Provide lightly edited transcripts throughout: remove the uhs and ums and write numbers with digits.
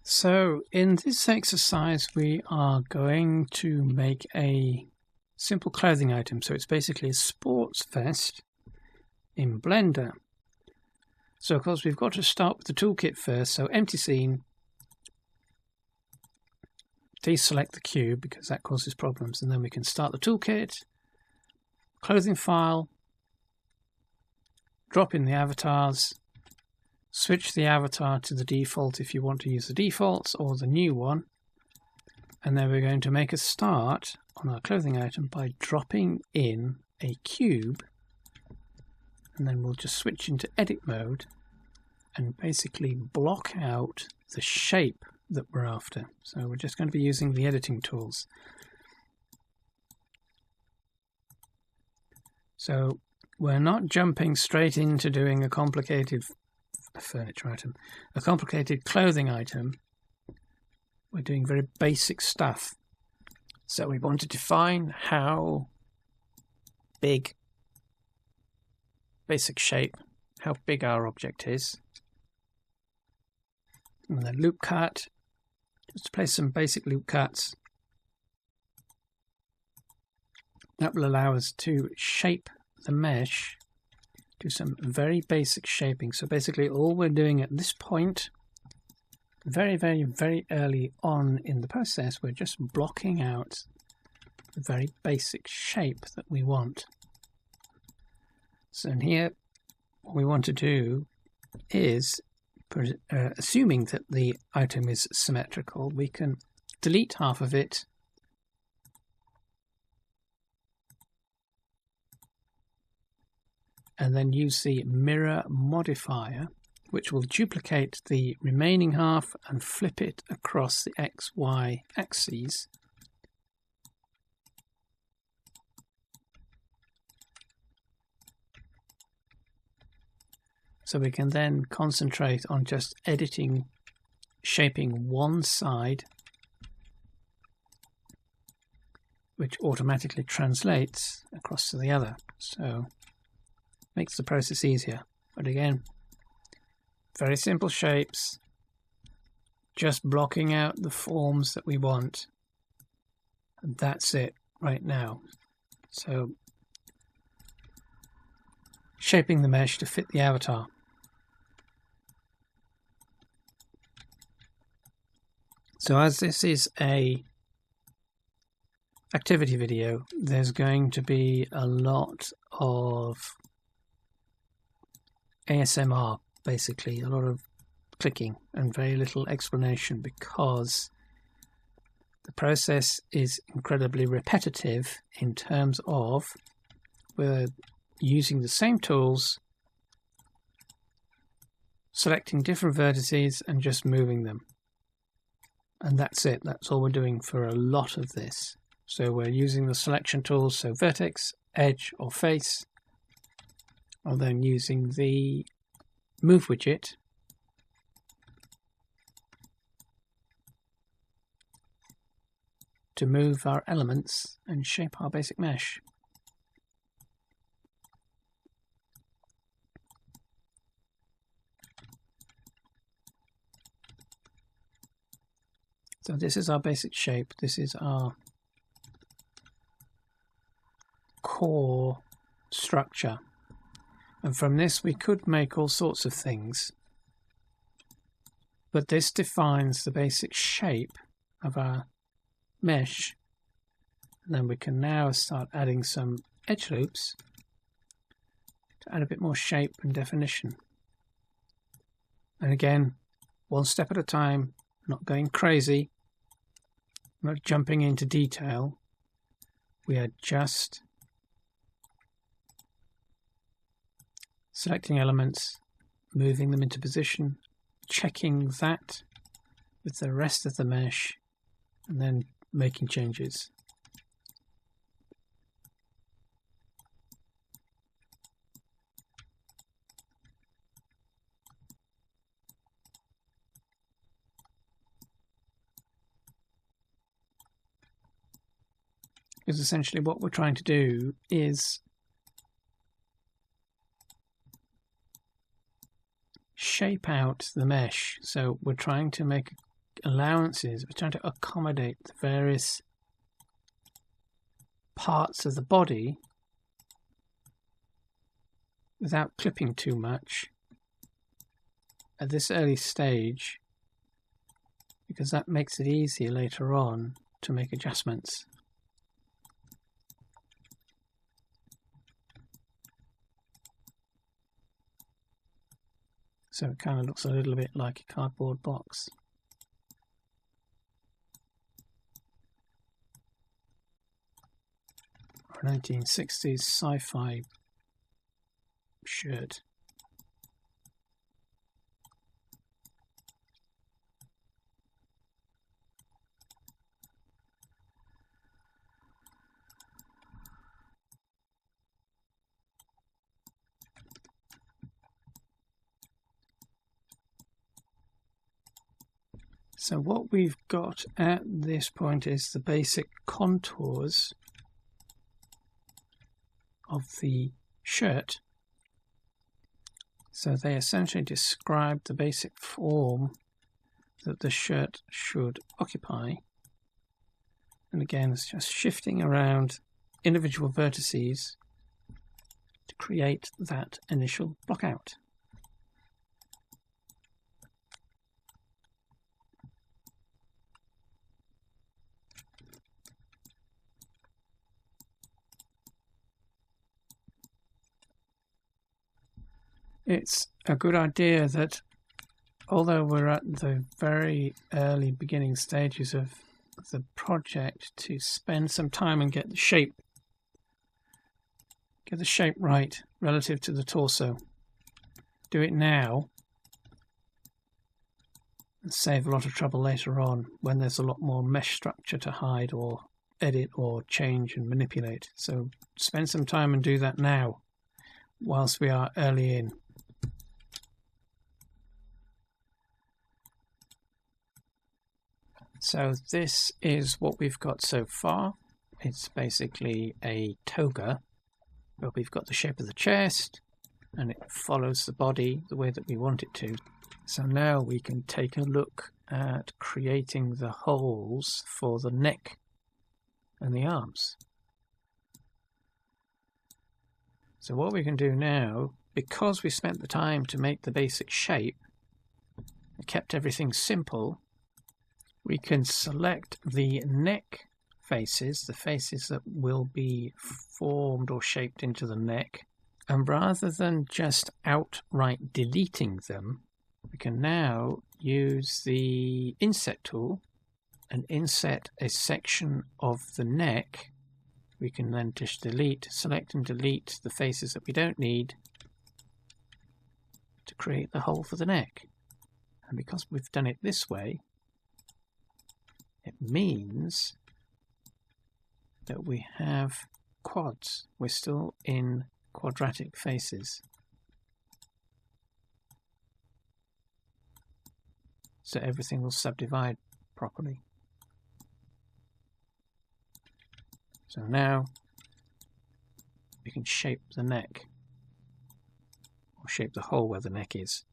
So in this exercise we are going to make a simple clothing item. So it's basically a sports vest in Blender. So of course we've got to start with the toolkit first. So empty scene, deselect the cube because that causes problems, and then we can start the toolkit, clothing file, drop in the avatars, switch the avatar to the default if you want to use the defaults or the new one, and then we're going to make a start on our clothing item by dropping in a cube, and then we'll just switch into edit mode and basically block out the shape that we're after. So we're just going to be using the editing tools. So we're not jumping straight into doing a complicated furniture item, a complicated clothing item. We're doing very basic stuff. So we want to define how big, basic shape, how big our object is. And then loop cut, just place some basic loop cuts. That will allow us to shape the mesh, do some very basic shaping. So basically all we're doing at this point, very early on in the process, we're just blocking out the very basic shape that we want. So in here, what we want to do is, assuming that the item is symmetrical, we can delete half of it and then use the mirror modifier, which will duplicate the remaining half and flip it across the XY axes. So we can then concentrate on just editing, shaping one side, which automatically translates across to the other. So makes the process easier. But again, very simple shapes, just blocking out the forms that we want, and that's it right now. So shaping the mesh to fit the avatar. So as this is a activity video, there's going to be a lot of ASMR, basically, a lot of clicking and very little explanation, because the process is incredibly repetitive in terms of we're using the same tools, selecting different vertices and just moving them. And that's it. That's all we're doing for a lot of this. So we're using the selection tools, so vertex, edge or face, and then using the move widget to move our elements and shape our basic mesh. So this is our basic shape. This is our core structure. And from this we could make all sorts of things. But this defines the basic shape of our mesh. And then we can now start adding some edge loops to add a bit more shape and definition. And again, one step at a time, not going crazy, not jumping into detail. We are just selecting elements, moving them into position, checking that with the rest of the mesh, and then making changes. Because essentially what we're trying to do is shape out the mesh. So we're trying to make allowances. We're trying to accommodate the various parts of the body without clipping too much at this early stage, because that makes it easier later on to make adjustments. So it kind of looks a little bit like a cardboard box. Or a 1960s sci-fi shirt. So what we've got at this point is the basic contours of the shirt. So they essentially describe the basic form that the shirt should occupy. And again, it's just shifting around individual vertices to create that initial blockout. It's a good idea that, although we're at the very early beginning stages of the project, to spend some time and get the shape right relative to the torso. Do it now and save a lot of trouble later on when there's a lot more mesh structure to hide or edit or change and manipulate. So spend some time and do that now whilst we are early in. So this is what we've got so far. It's basically a toga, but we've got the shape of the chest and it follows the body the way that we want it to. So now we can take a look at creating the holes for the neck and the arms. So what we can do now, because we spent the time to make the basic shape and kept everything simple, we can select the neck faces, the faces that will be formed or shaped into the neck, and rather than just outright deleting them, we can now use the inset tool and inset a section of the neck. We can then just select and delete the faces that we don't need to create the hole for the neck. And because we've done it this way, it means that we have quads. We're still in quadratic faces. So everything will subdivide properly. So now we can shape the neck, or shape the hole where the neck is.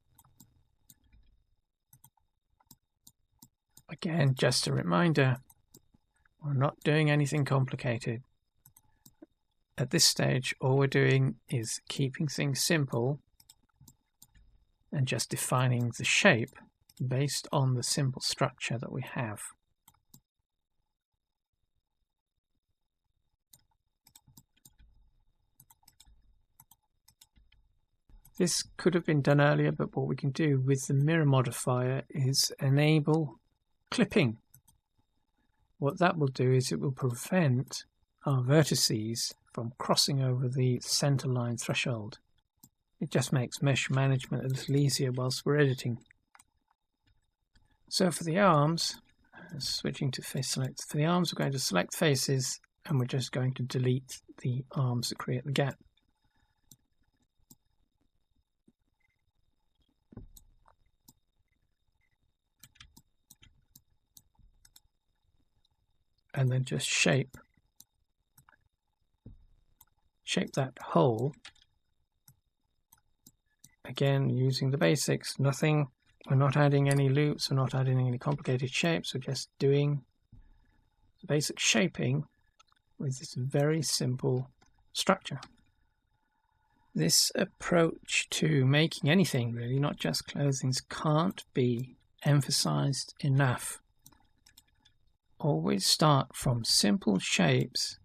Again, just a reminder, we're not doing anything complicated. At this stage, all we're doing is keeping things simple and just defining the shape based on the simple structure that we have. This could have been done earlier, but what we can do with the mirror modifier is enable clipping. What that will do is it will prevent our vertices from crossing over the center line threshold. It just makes mesh management a little easier whilst we're editing. So for the arms, switching to face select, for the arms we're going to select faces and we're just going to delete the arms that create the gap. And then just shape that hole, again using the basics, nothing We're not adding any loops, we're not adding any complicated shapes, we're just doing basic shaping with this very simple structure. This approach to making anything, really, not just clothing, can't be emphasized enough. Always start from simple shapes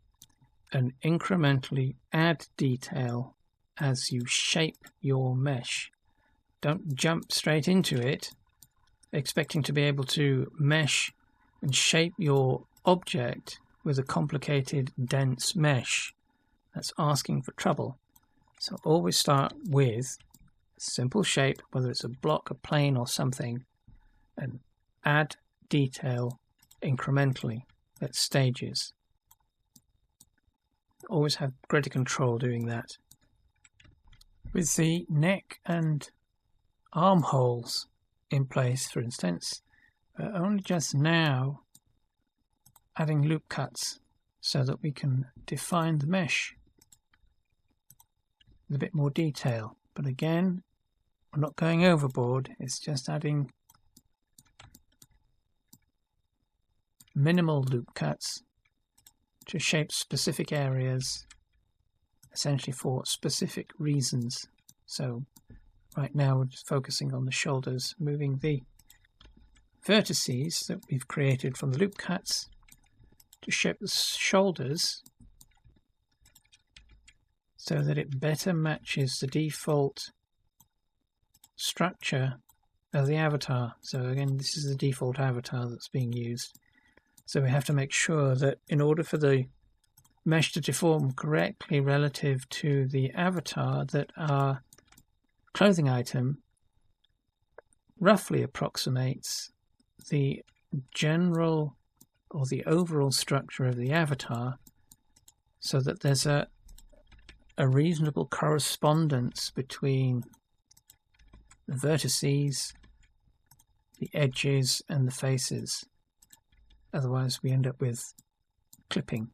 and incrementally add detail as you shape your mesh. Don't jump straight into it expecting to be able to mesh and shape your object with a complicated, dense mesh. That's asking for trouble. So always start with a simple shape, whether it's a block, a plane or something, and add detail incrementally at stages. Always have greater control doing that. With the neck and armholes in place, for instance, we're only just now adding loop cuts so that we can define the mesh with a bit more detail. But again, we're not going overboard, it's just adding minimal loop cuts to shape specific areas, essentially for specific reasons. So right now we're just focusing on the shoulders, moving the vertices that we've created from the loop cuts to shape the shoulders so that it better matches the default structure of the avatar. So again, this is the default avatar that's being used. So we have to make sure that in order for the mesh to deform correctly relative to the avatar, that our clothing item roughly approximates the general or the overall structure of the avatar, so that there's a reasonable correspondence between the vertices, the edges and the faces. Otherwise we end up with clipping.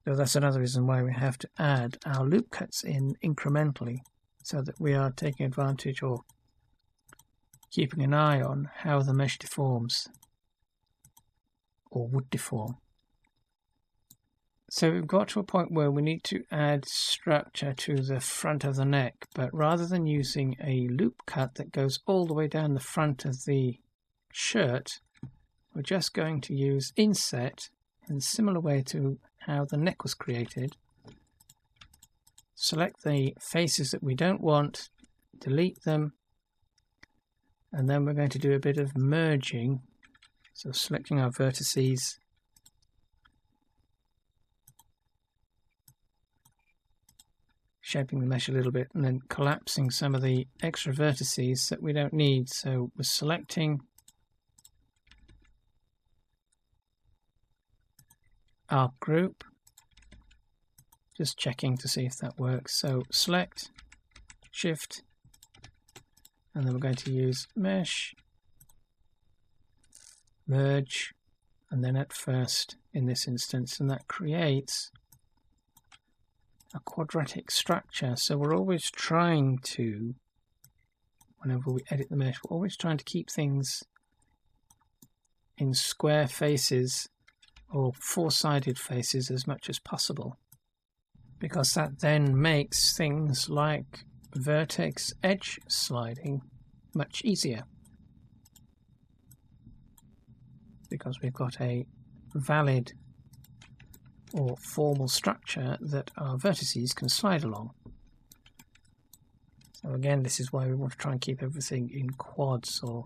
So that's another reason why we have to add our loop cuts in incrementally, so that we are taking advantage or keeping an eye on how the mesh deforms or would deform. So we've got to a point where we need to add structure to the front of the neck, but rather than using a loop cut that goes all the way down the front of the shirt, we're just going to use inset in a similar way to how the neck was created. Select the faces that we don't want, delete them, and then we're going to do a bit of merging. So selecting our vertices, shaping the mesh a little bit, and then collapsing some of the extra vertices that we don't need. So we're selecting our group, just checking to see if that works. So select, shift, and then we're going to use mesh, merge, and then at first in this instance, and that creates a quadratic structure. So we're always trying to, whenever we edit the mesh, we're always trying to keep things in square faces or four-sided faces as much as possible, because that then makes things like vertex edge sliding much easier, because we've got a valid or formal structure that our vertices can slide along. So again, this is why we want to try and keep everything in quads or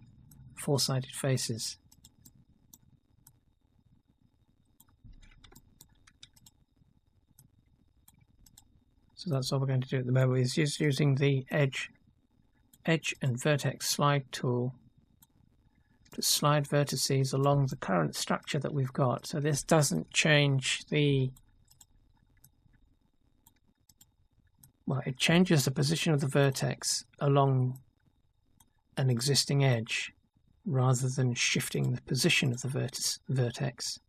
four-sided faces. So that's all we're going to do at the moment, is just using the edge and vertex slide tool to slide vertices along the current structure that we've got. So this doesn't change the, well, it changes the position of the vertex along an existing edge rather than shifting the position of the vertex,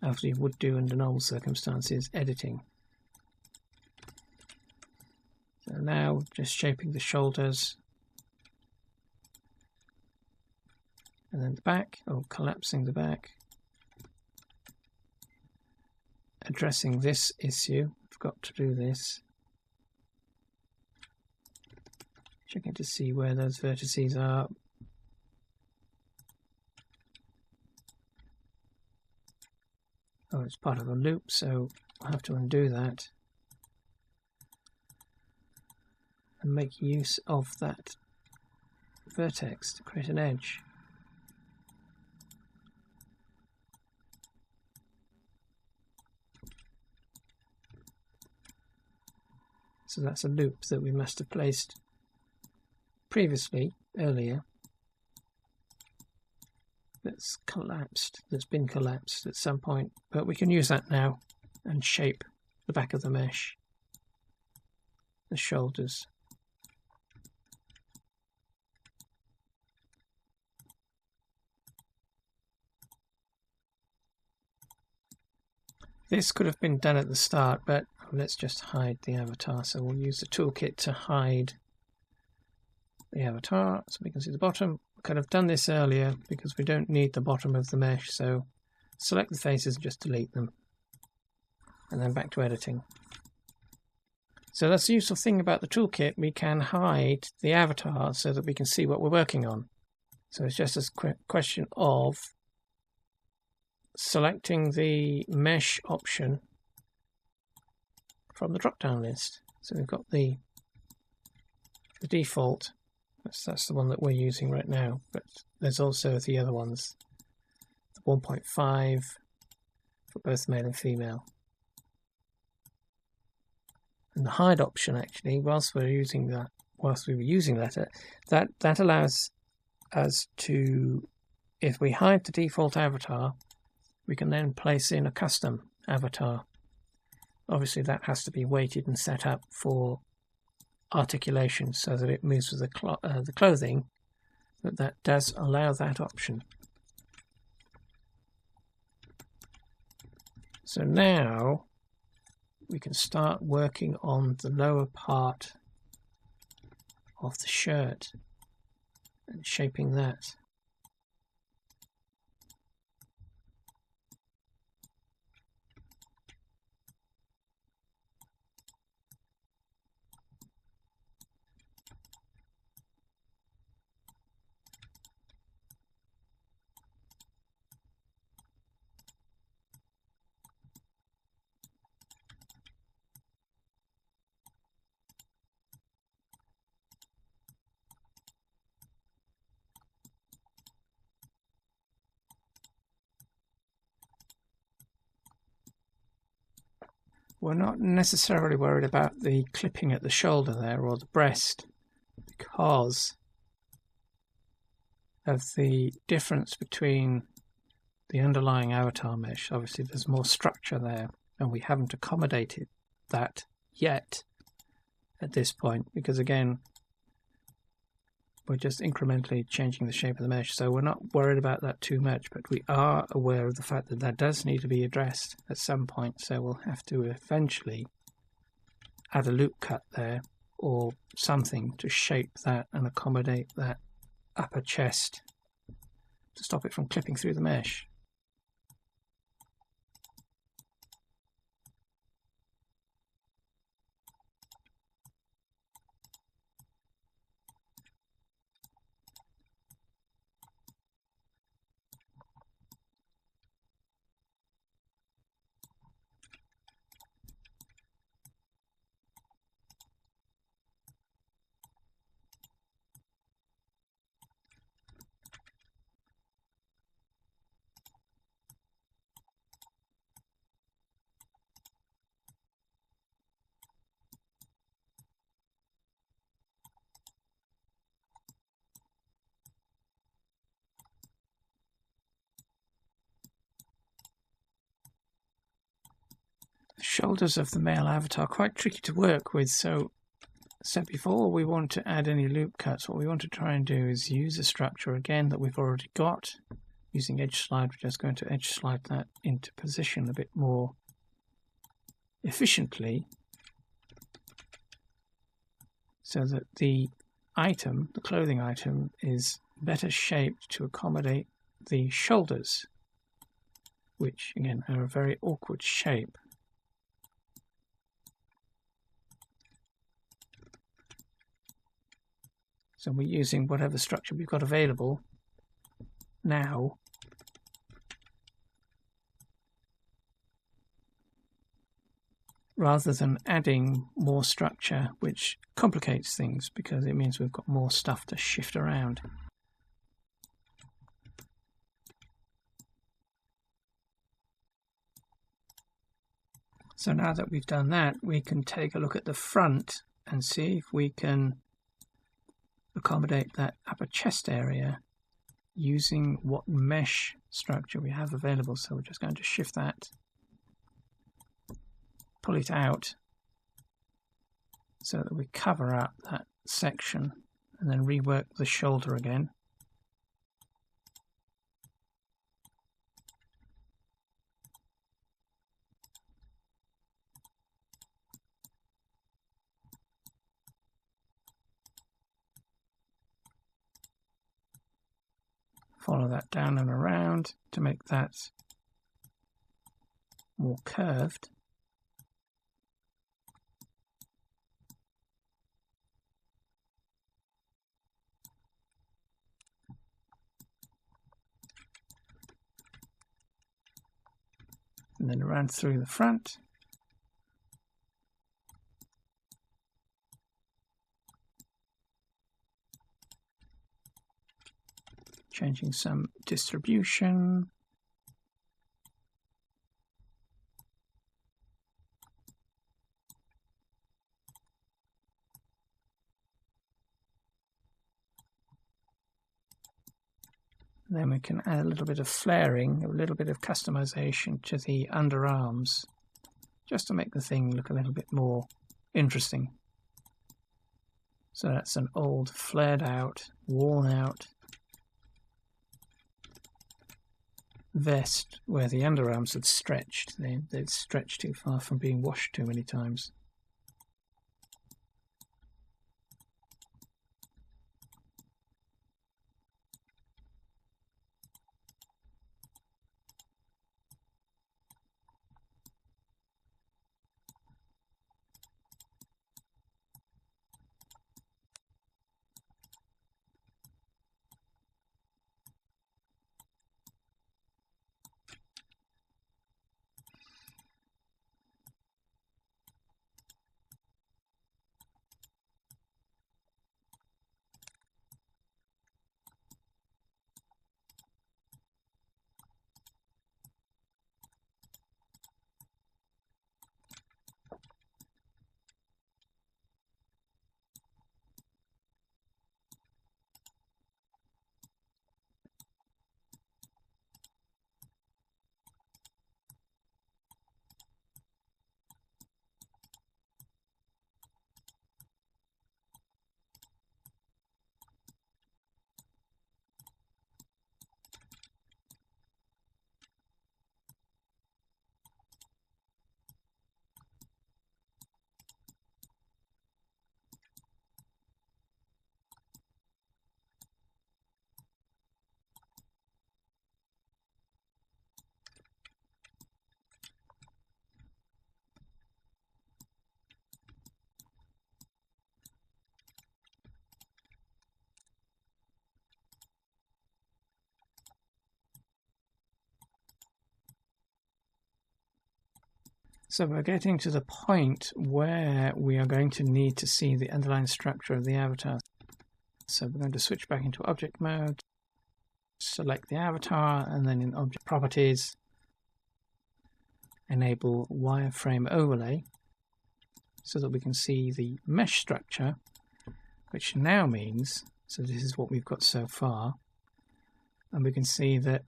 as you would do under normal circumstances editing. So now just shaping the shoulders and then the back, or collapsing the back. Addressing this issue, I've got to do this. Checking to see where those vertices are. Oh, it's part of a loop, so I'll have to undo that and make use of that vertex to create an edge. So that's a loop that we must have placed previously, earlier, that's been collapsed at some point, but we can use that now and shape the back of the mesh, the shoulders. This could have been done at the start, but let's just hide the avatar. So we'll use the toolkit to hide the avatar so we can see the bottom. We could have done this earlier because we don't need the bottom of the mesh, so select the faces and just delete them. And then back to editing. So that's the useful thing about the toolkit. We can hide the avatar so that we can see what we're working on. So it's just a question of selecting the mesh option from the drop-down list. So we've got the default, that's the one that we're using right now, but there's also the other ones, the 1.5 for both male and female. And the hide option, actually, whilst we were using that, that allows us to, if we hide the default avatar, we can then place in a custom avatar. Obviously that has to be weighted and set up for articulation so that it moves with the clothing, but that does allow that option. So now we can start working on the lower part of the shirt and shaping that. We're not necessarily worried about the clipping at the shoulder there or the breast because of the difference between the underlying avatar mesh. Obviously there's more structure there and we haven't accommodated that yet at this point because, again, we're just incrementally changing the shape of the mesh, so we're not worried about that too much, but we are aware of the fact that that does need to be addressed at some point, so we'll have to eventually add a loop cut there or something to shape that and accommodate that upper chest to stop it from clipping through the mesh. Shoulders of the male avatar are quite tricky to work with, so before we want to add any loop cuts, what we want to try and do is use a structure again that we've already got. Using edge slide, we're just going to edge slide that into position a bit more efficiently. so that the item, the clothing item, is better shaped to accommodate the shoulders, which again are a very awkward shape. So we're using whatever structure we've got available now rather than adding more structure, which complicates things because it means we've got more stuff to shift around. So now that we've done that, we can take a look at the front and see if we can accommodate that upper chest area using what mesh structure we have available. So we're just going to shift that, pull it out so that we cover up that section, and then rework the shoulder again. Follow that down and around to make that more curved. And then around through the front. Changing some distribution. Then we can add a little bit of flaring, a little bit of customization to the underarms, just to make the thing look a little bit more interesting. So that's an old, flared out, worn out vest where the underarms had stretched. They'd stretched too far from being washed too many times. So we're getting to the point where we are going to need to see the underlying structure of the avatar. So we're going to switch back into object mode, select the avatar, and then in object properties, enable wireframe overlay so that we can see the mesh structure, which now means, so this is what we've got so far, and we can see that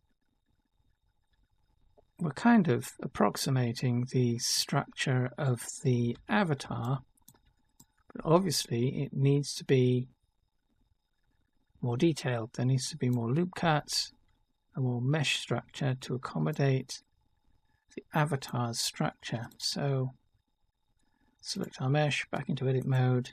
we're kind of approximating the structure of the avatar, but obviously it needs to be more detailed. There needs to be more loop cuts, a more mesh structure to accommodate the avatar's structure. So select our mesh, back into edit mode,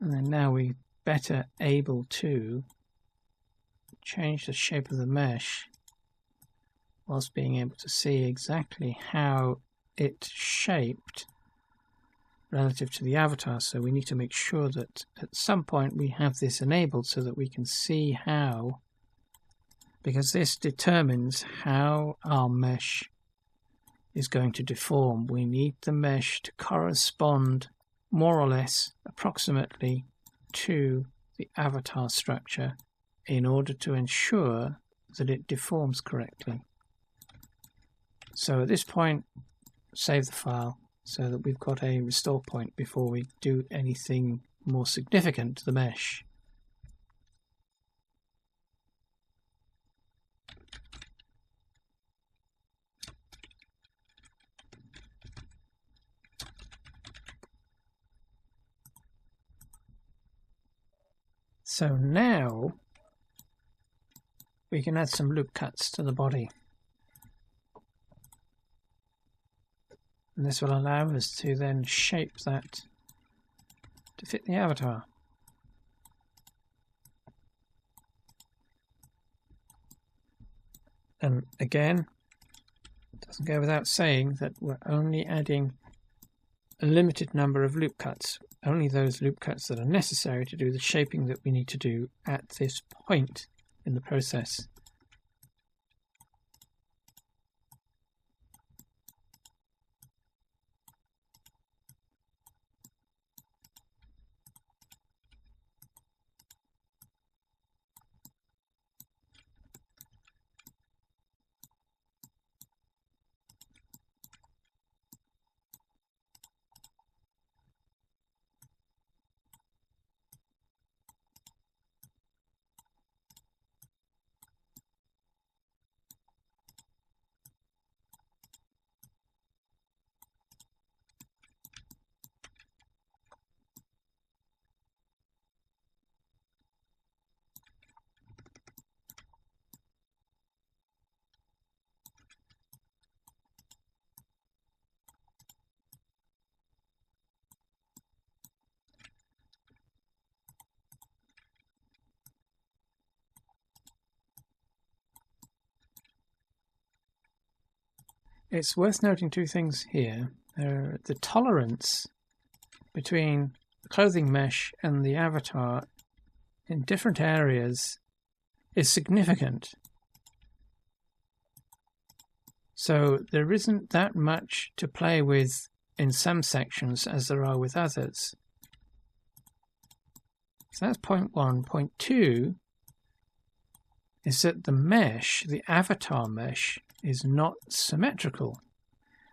And then now we're better able to change the shape of the mesh whilst being able to see exactly how it's shaped relative to the avatar. So we need to make sure that at some point we have this enabled so that we can see how, because this determines how our mesh is going to deform. We need the mesh to correspond more or less approximately to the avatar structure in order to ensure that it deforms correctly. So at this point, save the file so that we've got a restore point before we do anything more significant to the mesh. So now we can add some loop cuts to the body. And this will allow us to then shape that to fit the avatar. And again, it doesn't go without saying that we're only adding a limited number of loop cuts, only those loop cuts that are necessary to do the shaping that we need to do at this point in the process. It's worth noting two things here. The tolerance between the clothing mesh and the avatar in different areas is significant. So there isn't that much to play with in some sections as there are with others. So that's point one. Point two is that the mesh, the avatar mesh, is not symmetrical.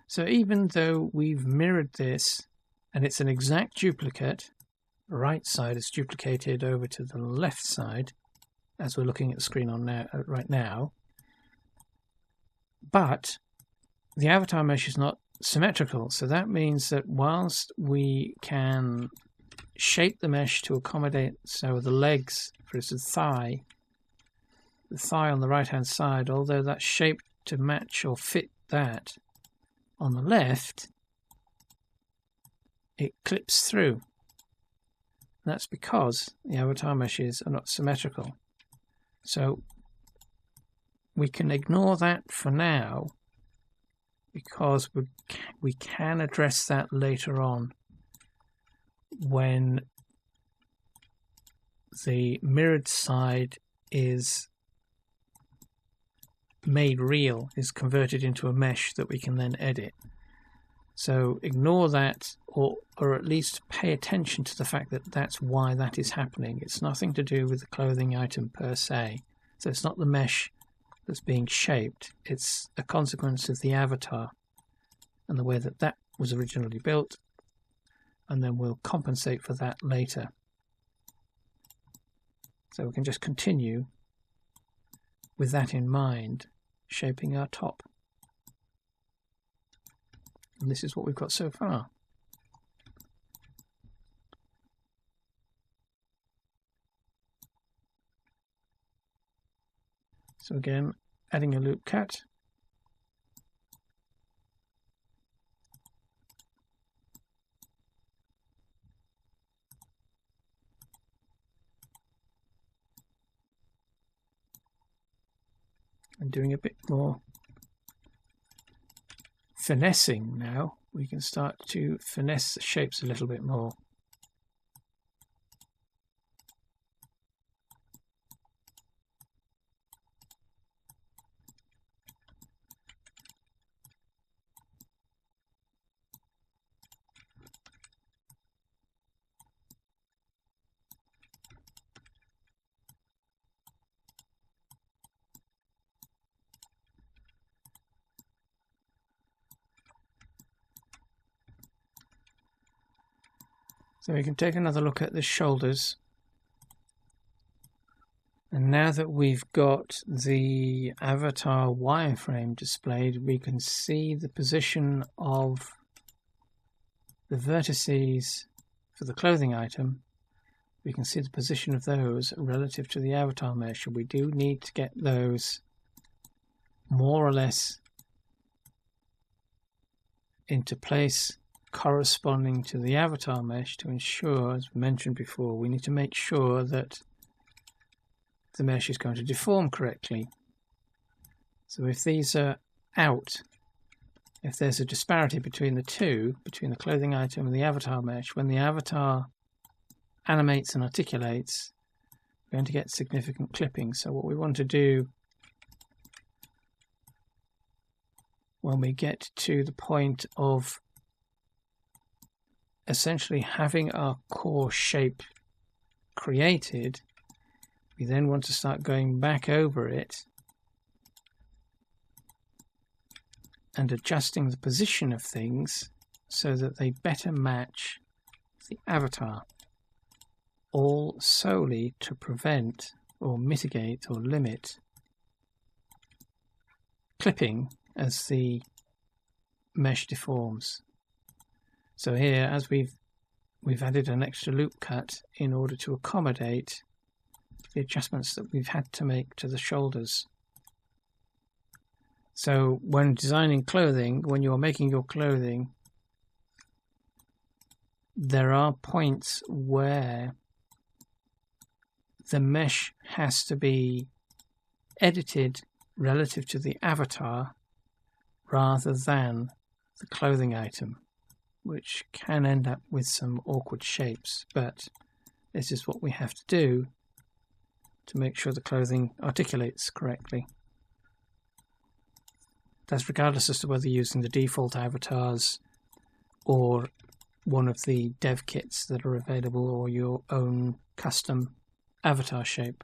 So even though we've mirrored this and it's an exact duplicate, the right side is duplicated over to the left side as we're looking at the screen on now, right now, but the avatar mesh is not symmetrical. So that means that whilst we can shape the mesh to accommodate, so the legs, for instance, the thigh on the right hand side, although that's shaped to match or fit that on the left, it clips through. That's because the avatar meshes are not symmetrical. So we can ignore that for now because we can address that later on when the mirrored side is made real, is converted into a mesh that we can then edit. So ignore that, or at least pay attention to the fact that that's why that is happening. It's nothing to do with the clothing item per se. So it's not the mesh that's being shaped, it's a consequence of the avatar and the way that that was originally built, and then we'll compensate for that later. So we can just continue with that in mind, shaping our top. And this is what we've got so far. So again, adding a loop cut. and doing a bit more finessing now, we can start to finesse the shapes a little bit more. So we can take another look at the shoulders. And now that we've got the avatar wireframe displayed, we can see the position of the vertices for the clothing item. We can see the position of those relative to the avatar mesh. We do need to get those more or less into place corresponding to the avatar mesh to ensure, as mentioned before, we need to make sure that the mesh is going to deform correctly. So if these are out, if there's a disparity between the two, between the clothing item and the avatar mesh, when the avatar animates and articulates, we're going to get significant clipping. So what we want to do when we get to the point of essentially having our core shape created, we then want to start going back over it and adjusting the position of things so that they better match the avatar, all solely to prevent or mitigate or limit clipping as the mesh deforms. So here, as we've added an extra loop cut in order to accommodate the adjustments that we've had to make to the shoulders. So when designing clothing, when you're making your clothing, there are points where the mesh has to be edited relative to the avatar rather than the clothing item, which can end up with some awkward shapes, but this is what we have to do to make sure the clothing articulates correctly. That's regardless as to whether you're using the default avatars or one of the dev kits that are available or your own custom avatar shape.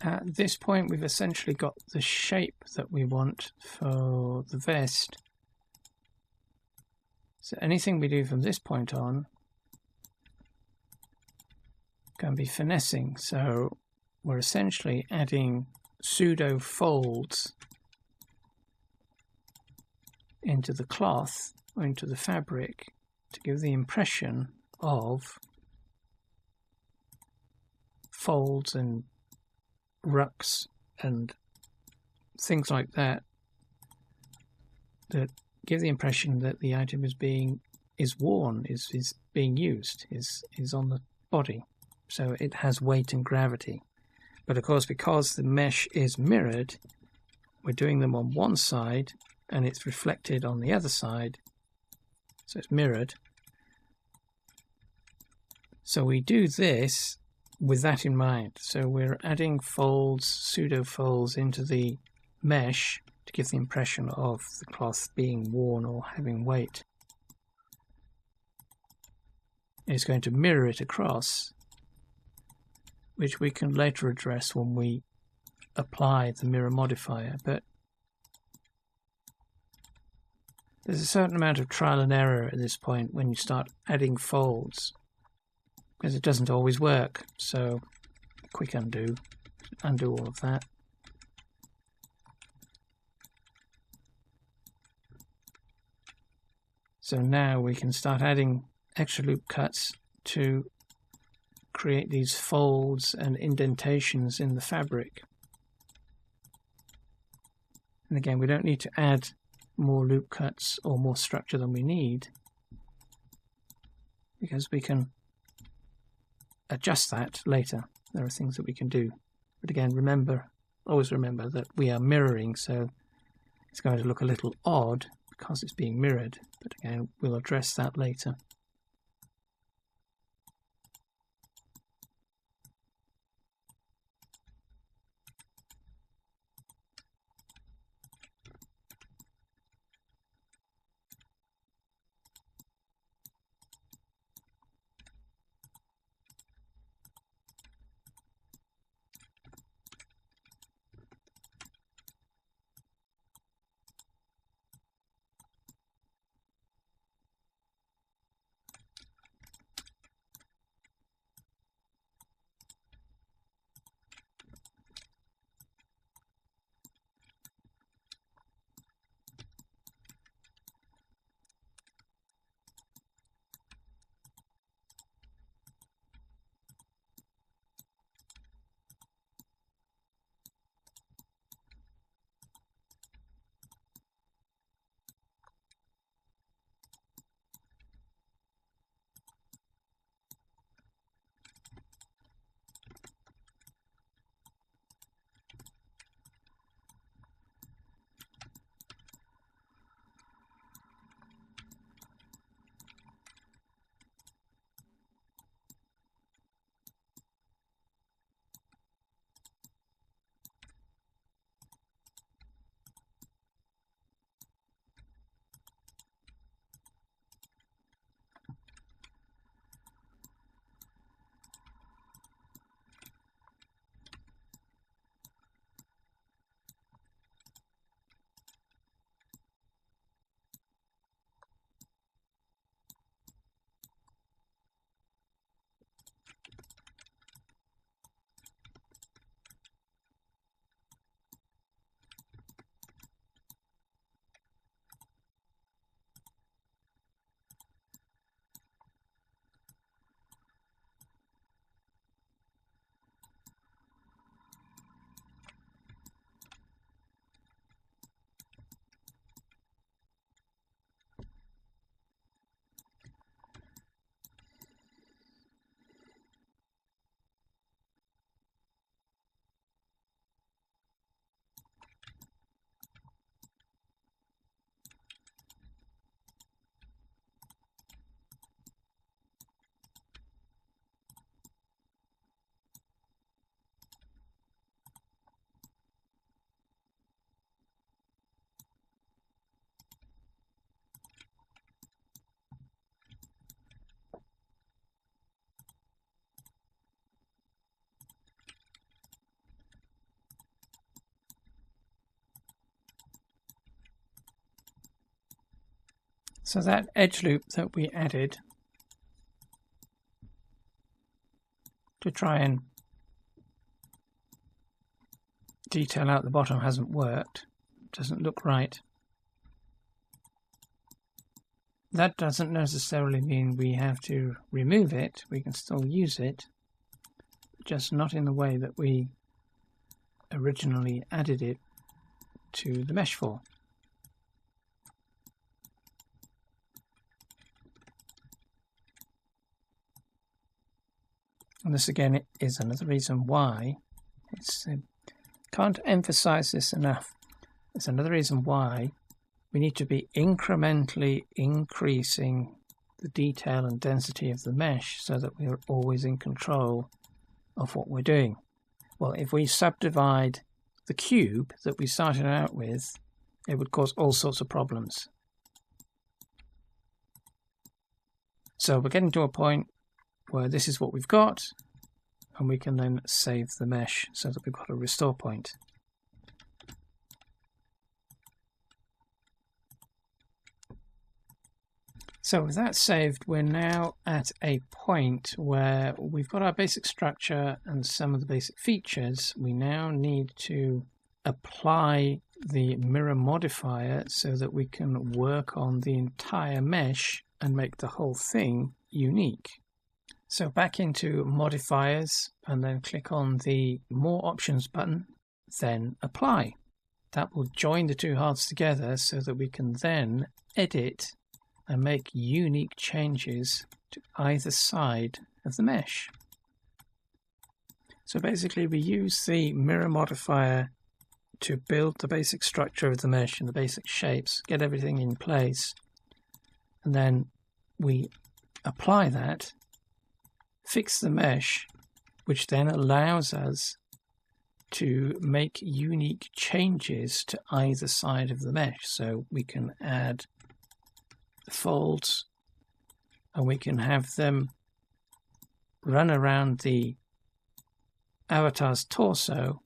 At this point, we've essentially got the shape that we want for the vest. So anything we do from this point on can be finessing. So we're essentially adding pseudo folds into the cloth or into the fabric to give the impression of folds and rucks and things like that that give the impression that the item is being worn, is being used, is on the body, so it has weight and gravity. But of course, because the mesh is mirrored, we're doing them on one side and it's reflected on the other side, so it's mirrored. So we do this with that in mind. So we're adding folds, pseudo folds into the mesh to give the impression of the cloth being worn or having weight. It's going to mirror it across, which we can later address when we apply the mirror modifier. But there's a certain amount of trial and error at this point when you start adding folds, because it doesn't always work. So quick undo all of that. So now we can start adding extra loop cuts to create these folds and indentations in the fabric. And again, we don't need to add more loop cuts or more structure than we need, because we can adjust that later. There are things that we can do. But again, always remember that we are mirroring, so it's going to look a little odd because it's being mirrored. But again, we'll address that later. So that edge loop that we added to try and detail out the bottom hasn't worked. Doesn't look right. That doesn't necessarily mean we have to remove it. We can still use it, just not in the way that we originally added it to the mesh for. And this again is another reason why can't emphasize this enough. It's another reason why we need to be incrementally increasing the detail and density of the mesh so that we are always in control of what we're doing. Well, if we subdivide the cube that we started out with, it would cause all sorts of problems. So we're getting to a point where this is what we've got, and we can then save the mesh so that we've got a restore point. So with that saved, we're now at a point where we've got our basic structure and some of the basic features. We now need to apply the mirror modifier so that we can work on the entire mesh and make the whole thing unique. So back into modifiers and then click on the more options button, then apply. That will join the two halves together so that we can then edit and make unique changes to either side of the mesh. So basically we use the mirror modifier to build the basic structure of the mesh and the basic shapes, get everything in place, and then we apply that, fix the mesh, which then allows us to make unique changes to either side of the mesh. So we can add folds and we can have them run around the avatar's torso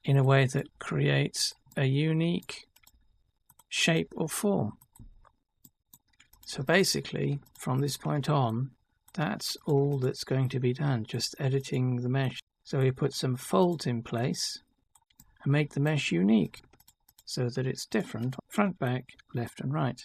in a way that creates a unique shape or form. So basically from this point on, that's all that's going to be done, just editing the mesh. So we put some folds in place and make the mesh unique so that it's different front, back, left and right.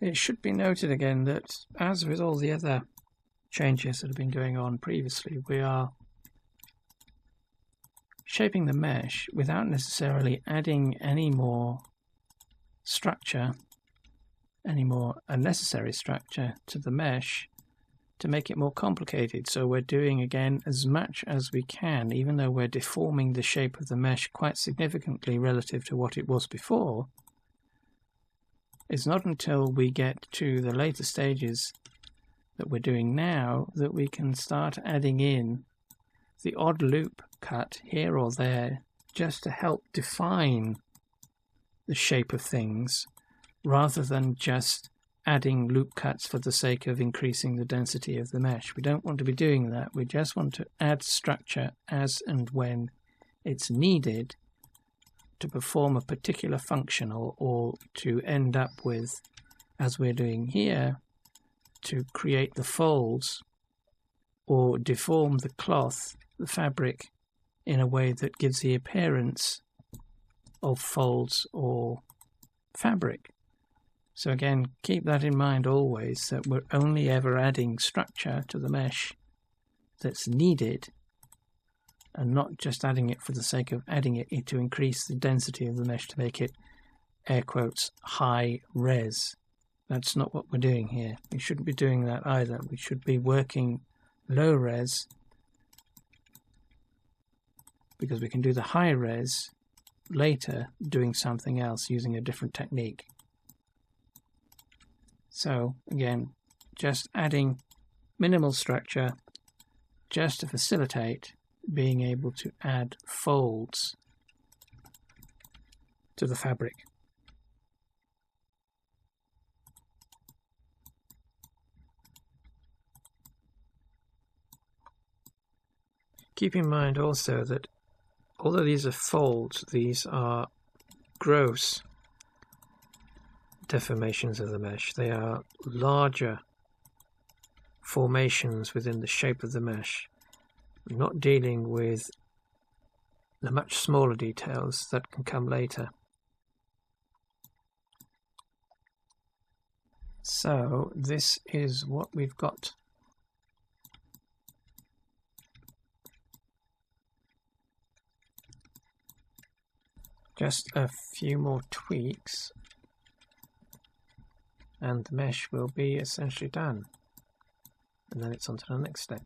It should be noted again that, as with all the other changes that have been going on previously, we are shaping the mesh without necessarily adding any more structure, any more unnecessary structure to the mesh to make it more complicated. So we're doing, again, as much as we can, even though we're deforming the shape of the mesh quite significantly relative to what it was before. It's not until we get to the later stages that we're doing now that we can start adding in the odd loop cut here or there just to help define the shape of things, rather than just adding loop cuts for the sake of increasing the density of the mesh. We don't want to be doing that. We just want to add structure as and when it's needed to perform a particular function, or to end up with, as we're doing here, to create the folds or deform the cloth, the fabric, in a way that gives the appearance of folds or fabric. So again, keep that in mind always, that we're only ever adding structure to the mesh that's needed, and not just adding it for the sake of adding it to increase the density of the mesh to make it, air quotes, high res. That's not what we're doing here. We shouldn't be doing that either. We should be working low res, because we can do the high res later doing something else using a different technique. So again, just adding minimal structure just to facilitate being able to add folds to the fabric. Keep in mind also that although these are folds, these are gross deformations of the mesh. They are larger formations within the shape of the mesh, not dealing with the much smaller details that can come later. So this is what we've got. Just a few more tweaks and the mesh will be essentially done, and then it's on to the next step.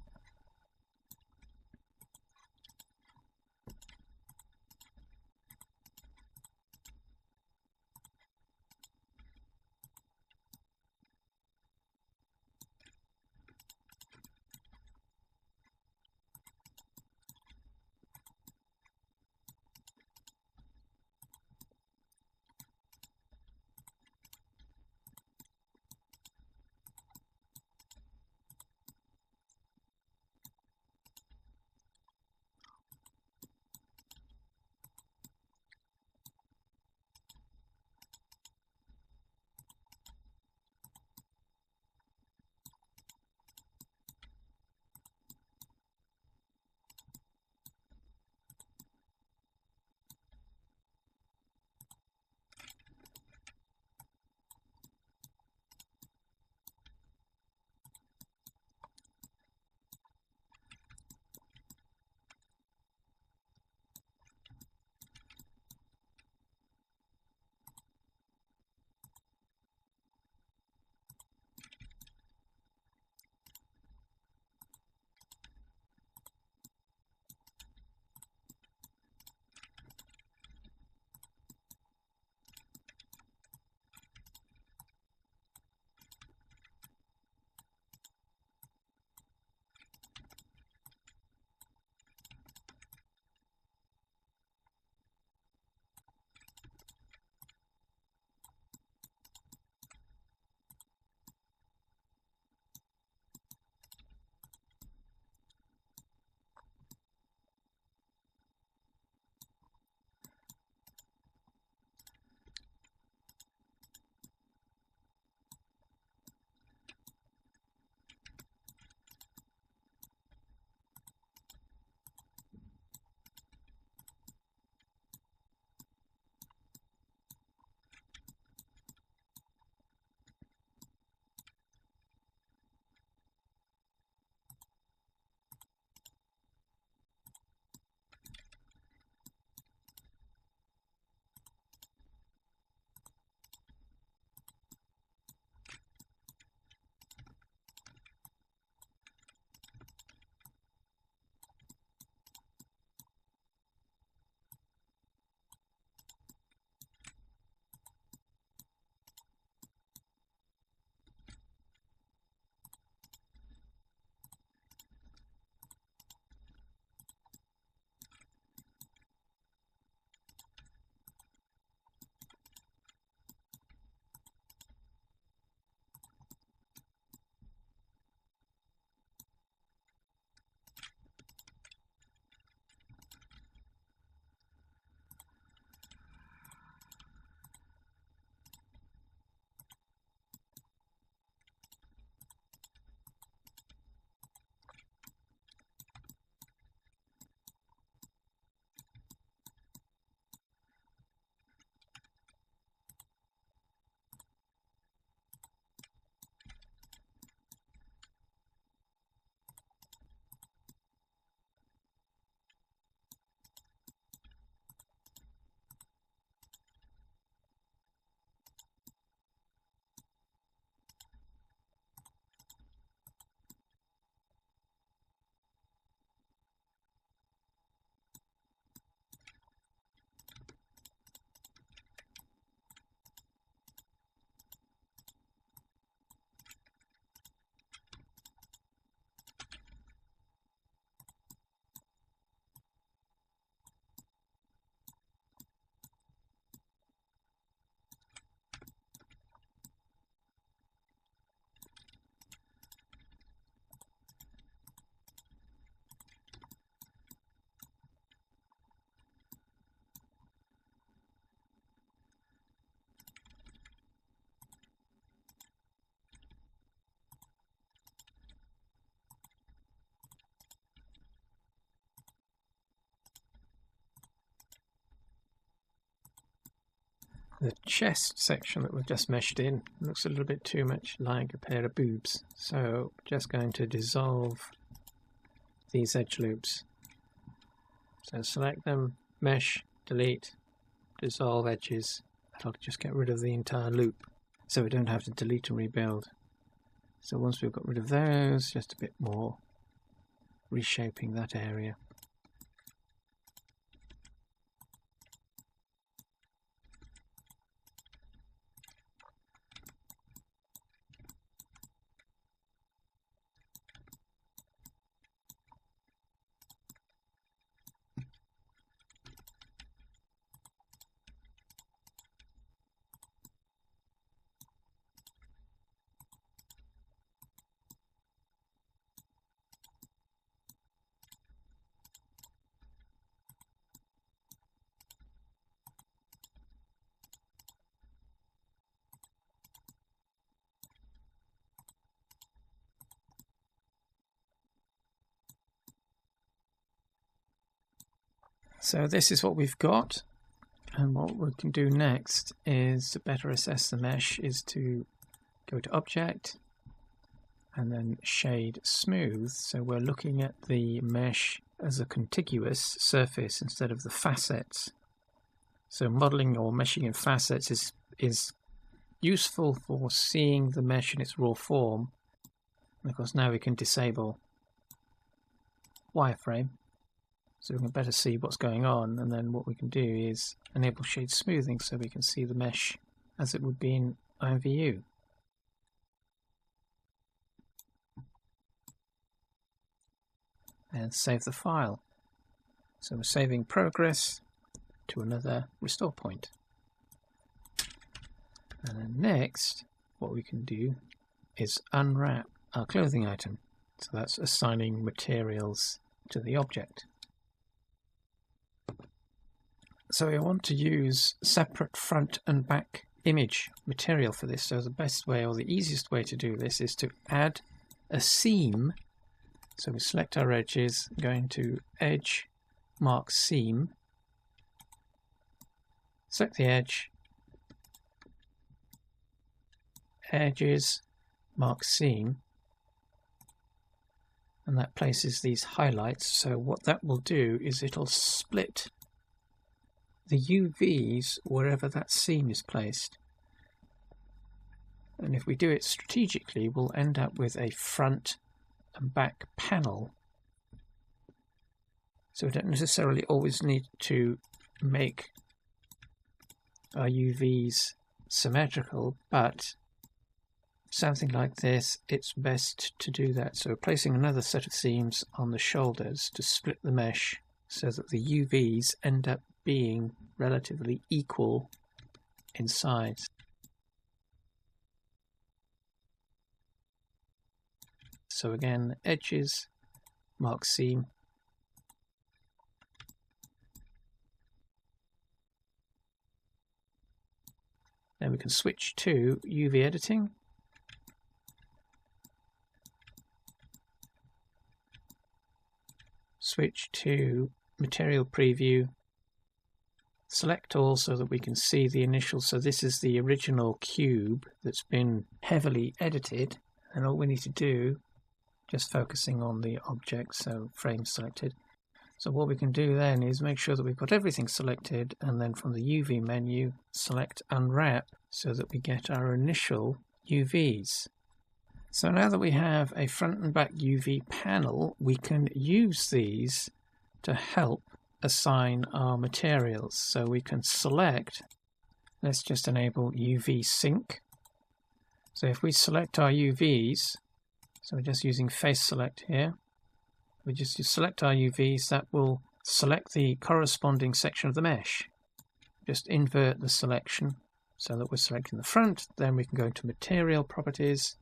The chest section that we've just meshed in looks a little bit too much like a pair of boobs, so just going to dissolve these edge loops. So select them, mesh, delete, dissolve edges. That'll just get rid of the entire loop, so we don't have to delete and rebuild. So once we've got rid of those, just a bit more reshaping that area. So this is what we've got, and what we can do next is to better assess the mesh is to go to Object and then Shade Smooth. So we're looking at the mesh as a contiguous surface instead of the facets. So modeling or meshing in facets is useful for seeing the mesh in its raw form. And of course now we can disable wireframe, so we can better see what's going on, and then what we can do is enable shade smoothing so we can see the mesh as it would be in IMVU. And save the file. So we're saving progress to another restore point. And then next, what we can do is unwrap our clothing item. So that's assigning materials to the object. So we want to use separate front and back image material for this. So the best way or the easiest way to do this is to add a seam. So we select our edges, going to Edge, Mark Seam, select the edge, Edges, Mark Seam, and that places these highlights. So what that will do is it'll split the UVs wherever that seam is placed. And if we do it strategically, we'll end up with a front and back panel. So we don't necessarily always need to make our UVs symmetrical, but something like this, it's best to do that. So placing another set of seams on the shoulders to split the mesh so that the UVs end up being relatively equal in size. So again, edges, mark seam, then we can switch to UV editing. Switch to material preview, select all so that we can see the initial. So this is the original cube that's been heavily edited, and all we need to do, just focusing on the object, so frame selected. So what we can do then is make sure that we've got everything selected, and then from the UV menu select unwrap so that we get our initial UVs. So now that we have a front and back UV panel, we can use these to help assign our materials. So we can select, let's just enable UV sync. So if we select our UVs, so we're just using face select here, we just select our UVs, that will select the corresponding section of the mesh. Just invert the selection so that we're selecting the front, then we can go to material properties,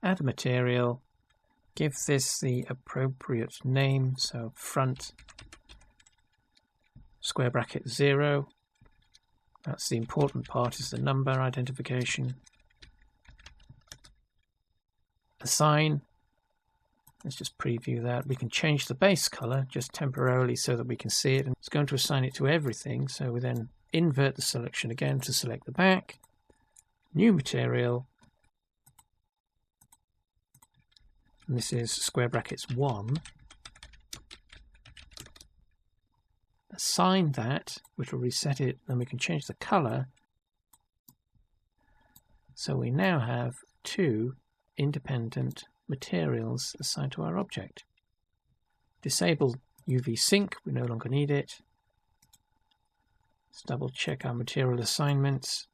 add a material, give this the appropriate name, so front square bracket 0, that's the important part, is the number identification. Assign, let's just preview that. We can change the base color just temporarily so that we can see it, and it's going to assign it to everything, so we then invert the selection again to select the back, new material, and this is square brackets 1. Assign that, which will reset it, then we can change the color. So we now have 2 independent materials assigned to our object. Disable UV sync, we no longer need it. Let's double check our material assignments.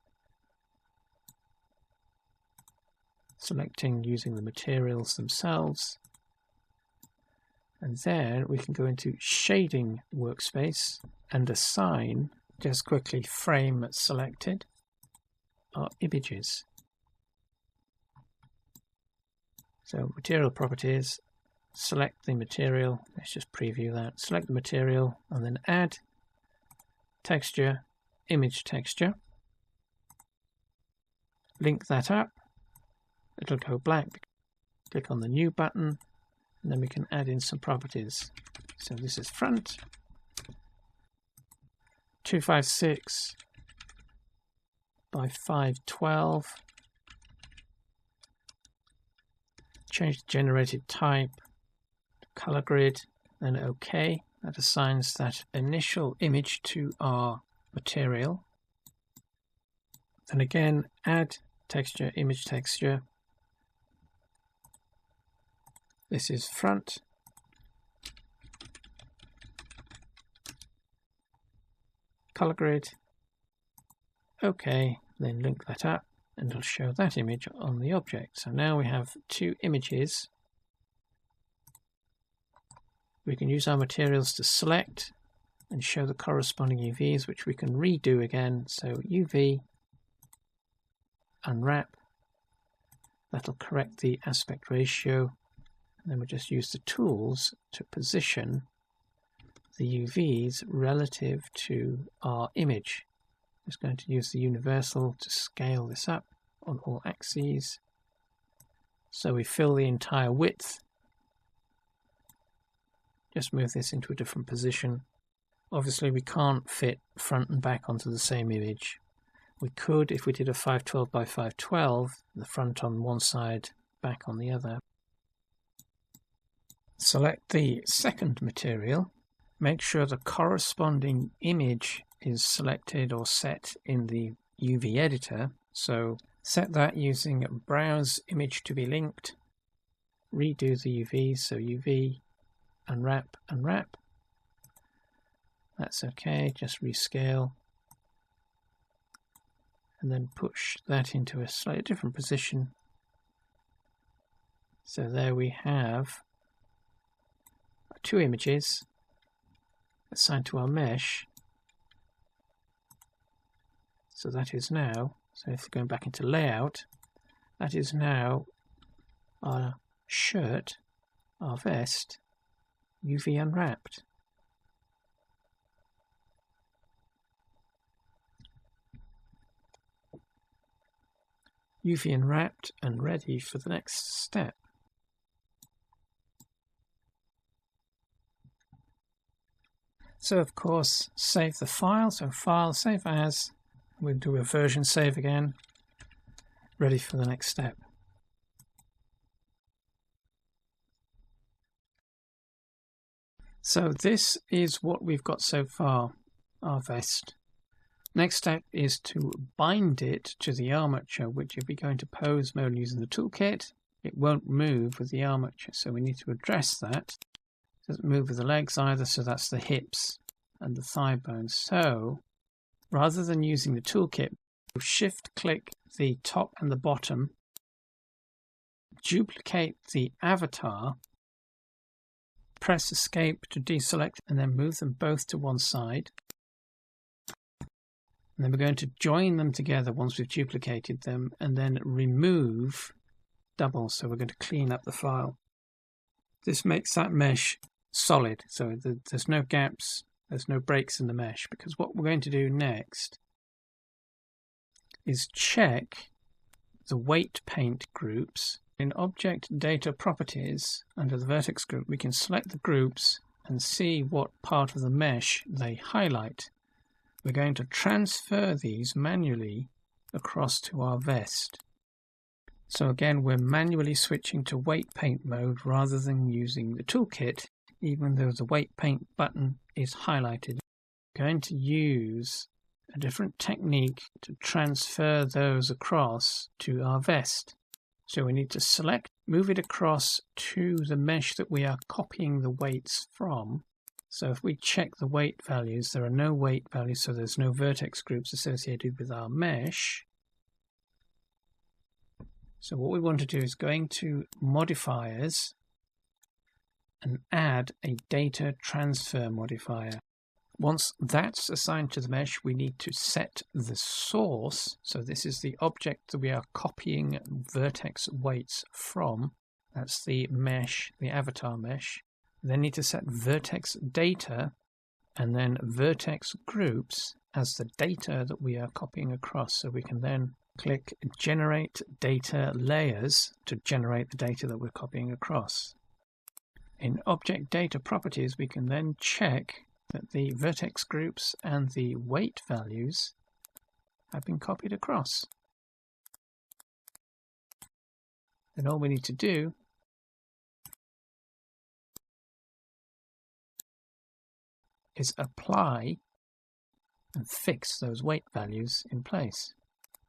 Selecting using the materials themselves. And then we can go into shading workspace and assign, just quickly frame selected, our images. So material properties, select the material, let's just preview that, select the material and then add texture, image texture, link that up, it'll go black, click on the new button, and then we can add in some properties. So this is front, 256 by 512, change the generated type, color grid, then OK. That assigns that initial image to our material. Then again, add texture, image texture. This is front, color grid, OK, then link that up and it'll show that image on the object. So now we have 2 images. We can use our materials to select and show the corresponding UVs, which we can redo again. So UV, unwrap, that'll correct the aspect ratio. And then we'll just use the tools to position the UVs relative to our image. I'm just going to use the universal to scale this up on all axes. So we fill the entire width. Just move this into a different position. Obviously we can't fit front and back onto the same image. We could if we did a 512 by 512, the front on one side, back on the other. Select the second material, make sure the corresponding image is selected or set in the UV editor. So set that using browse image to be linked, redo the UV, so UV, unwrap, unwrap. That's okay, just rescale. And then push that into a slightly different position. So there we have 2 images assigned to our mesh. So that is now, so if we're going back into layout, that is now our shirt, our vest, UV unwrapped. UV unwrapped and ready for the next step. So of course, save the file, so file, save as, we'll do a version save again, ready for the next step. So this is what we've got so far, our vest. Next step is to bind it to the armature, which if we go into pose mode using the toolkit, it won't move with the armature, so we need to address that. It doesn't move with the legs either, so that's the hips and the thigh bones. So rather than using the toolkit, we'll shift click the top and the bottom, duplicate the avatar, press escape to deselect, and then move them both to one side. And then we're going to join them together once we've duplicated them, and then remove double. So we're going to clean up the file. This makes that mesh solid, so there's no gaps, there's no breaks in the mesh, because what we're going to do next is check the weight paint groups. In Object Data Properties, under the Vertex group, we can select the groups and see what part of the mesh they highlight. we're going to transfer these manually across to our vest. So again, we're manually switching to weight paint mode rather than using the toolkit, even though the weight paint button is highlighted. We're going to use a different technique to transfer those across to our vest. So we need to select, move it across to the mesh that we are copying the weights from. So if we check the weight values, there are no weight values, so there's no vertex groups associated with our mesh. So what we want to do is go into modifiers and add a data transfer modifier. Once that's assigned to the mesh, we need to set the source. So this is the object that we are copying vertex weights from. That's the mesh, the avatar mesh. We then need to set vertex data and then vertex groups as the data that we are copying across. So we can then click Generate Data Layers to generate the data that we're copying across. In Object Data Properties, we can then check that the vertex groups and the weight values have been copied across. Then all we need to do is apply and fix those weight values in place.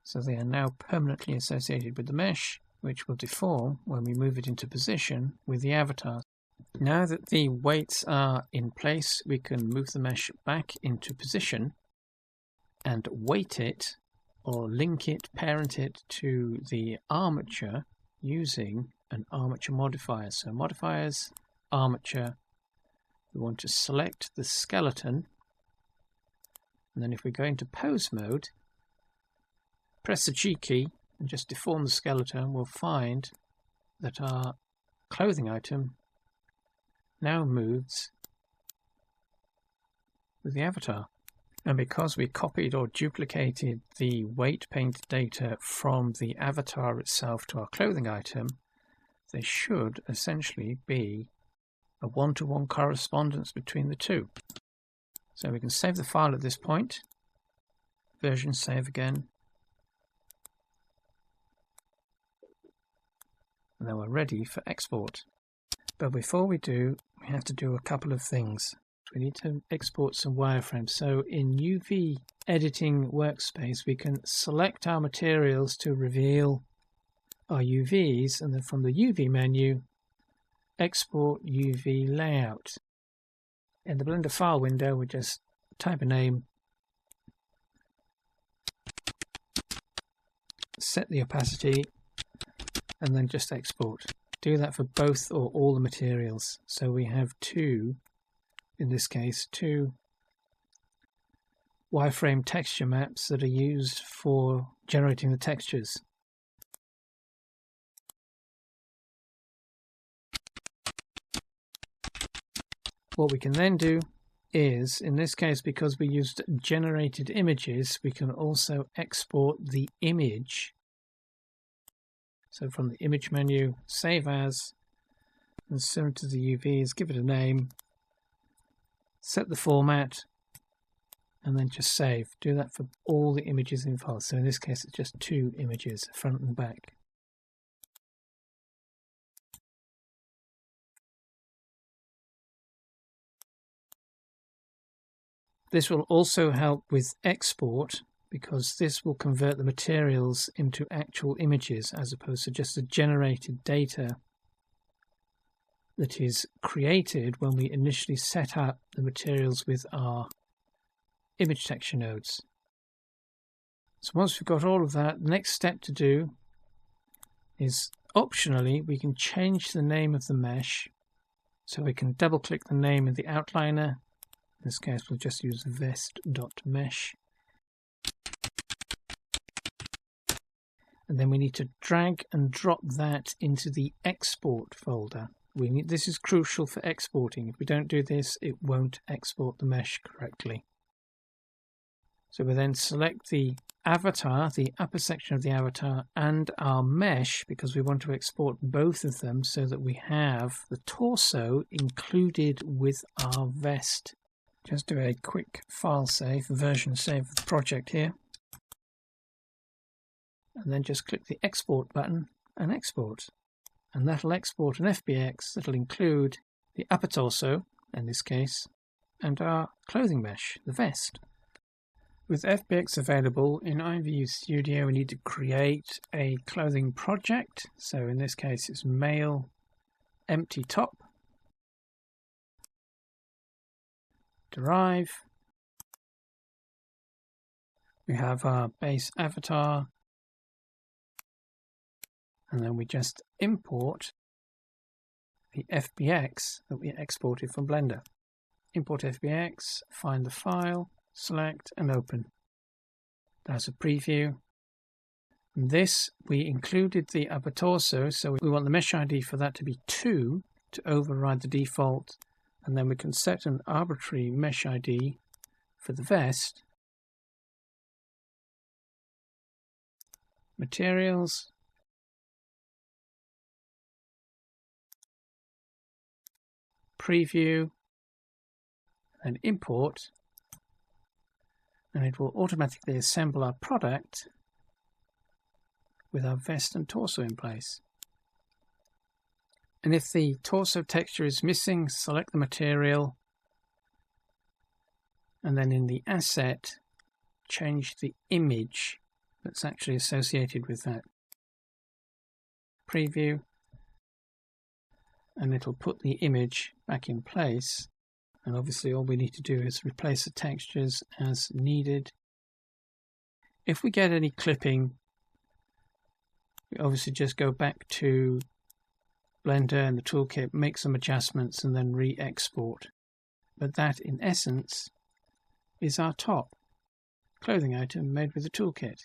So they are now permanently associated with the mesh, which will deform when we move it into position with the avatar. Now that the weights are in place, we can move the mesh back into position and weight it or link it, parent it to the armature using an armature modifier. So modifiers, armature, we want to select the skeleton, and then if we go into pose mode, press the G key and just deform the skeleton, we'll find that our clothing item now moves with the avatar. And because we copied or duplicated the weight paint data from the avatar itself to our clothing item, there should essentially be a one-to-one correspondence between the two. So we can save the file at this point, version save again, and then we're ready for export. But before we do, we have to do a couple of things. We need to export some wireframes. So in UV editing workspace, we can select our materials to reveal our UVs, and then from the UV menu, export UV layout. In the Blender file window, we just type a name, set the opacity, and then just export. Do that for both or all the materials. So we have two, in this case, two wireframe texture maps that are used for generating the textures. What we can then do is, in this case, because we used generated images, we can also export the image. So from the image menu, save as, and similar to the UVs, give it a name, set the format, and then just save. Do that for all the images in file. So in this case, it's just two images, front and back. This will also help with export, because this will convert the materials into actual images as opposed to just the generated data that is created when we initially set up the materials with our image texture nodes. So once we've got all of that, the next step to do is, optionally, we can change the name of the mesh. So we can double click the name of the outliner. In this case, we'll just use vest.mesh. And then we need to drag and drop that into the export folder. This is crucial for exporting. If we don't do this, it won't export the mesh correctly. So we then select the avatar, the upper section of the avatar, and our mesh, because we want to export both of them so that we have the torso included with our vest Just do a quick file save, version save of the project here. And then just click the export button and export. And that'll export an FBX that'll include the upper torso, in this case, and our clothing mesh, the vest. With FBX available in IMVU Studio, we need to create a clothing project. So in this case, it's male empty top. Derive. We have our base avatar. And then we just import the FBX that we exported from Blender. Import FBX, find the file, select and open. That's a preview. This, we included the upper torso, so we want the mesh ID for that to be 2 to override the default, and then we can set an arbitrary mesh ID for the vest. Materials. Preview and import, and it will automatically assemble our product with our vest and torso in place. And if the torso texture is missing, select the material and then in the asset change the image that's actually associated with that. Preview, and it'll put the image back in place, and obviously all we need to do is replace the textures as needed. If we get any clipping, we obviously just go back to Blender and the toolkit, make some adjustments and then re-export. But that in essence is our top clothing item made with the toolkit.